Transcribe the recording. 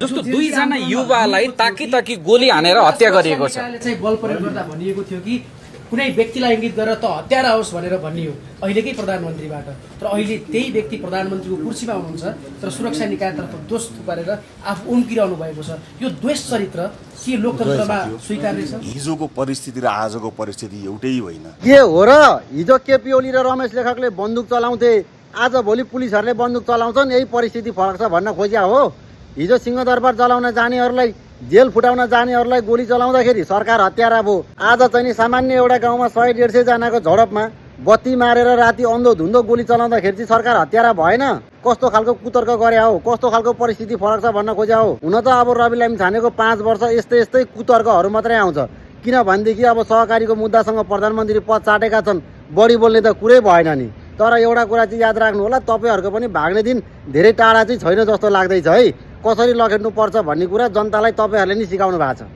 जस्तो दुईजना युवालाई ताकी गोली हानेर हत्या गरिएको छ। चाहिँ बल प्रयोग गर्दा भनिएको थियो कि कुनै व्यक्तिलाई इङ्गित गरेर त हत्यारा होस् भनेर भनियो अहिलेकै प्रधानमन्त्रीबाट। तर अहिले त्यही व्यक्ति प्रधानमन्त्रीको कुर्सीमा हुनुहुन्छ तर सुरक्षा निकायतर्फ दोष थुपारेर आफू उम्किरहनु भएको छ। यो द्वेष चरित्र के लोकतन्त्रमा स्वीकार्य छ? हिजोको परिस्थिति र आजको परिस्थिति एउटै होइन। के हो र हिजो केपी ओली र रमेश लेखकले बन्दुक चलाउँथे, आज भोलि पुलिसहरूले बन्दुक चलाउँछन्, यही परिस्थिति फरक छ भन्न खोजिया हो। हिजो सिंहदरबार चलाउन जानेहरूलाई, जेल फुटाउन जानेहरूलाई गोली चलाउँदाखेरि सरकार हत्यारा भयो। आज चाहिँ नि सामान्य एउटा गाउँमा 100-150 जनाको झडपमा बत्ती मारेर राति अन्धो धुन्धो गोली चलाउँदाखेरि चाहिँ सरकार हत्यारा भएन। कस्तो खालको कुतर्क गरे हो, कस्तो खालको परिस्थिति फरक छ भन्न खोज्या हो। हुन त अब रवि लामिछानेको 5 वर्ष यस्तै कुतर्कहरू मात्रै आउँछ। किनभनेदेखि अब सहकारीको मुद्दासँग प्रधानमन्त्री पद चाटेका छन्, बढी बोल्ने त कुरै भएन नि। तर एउटा कुरा चाहिँ याद राख्नु होला, तपाईँहरूको पनि भाग्ने दिन धेरै टाढा चाहिँ छैन जस्तो लाग्दैछ है। कसरी लखेट्नु पर्छ भन्ने कुरा जनतालाई तपाईँहरूले नि सिकाउनु भएको छ।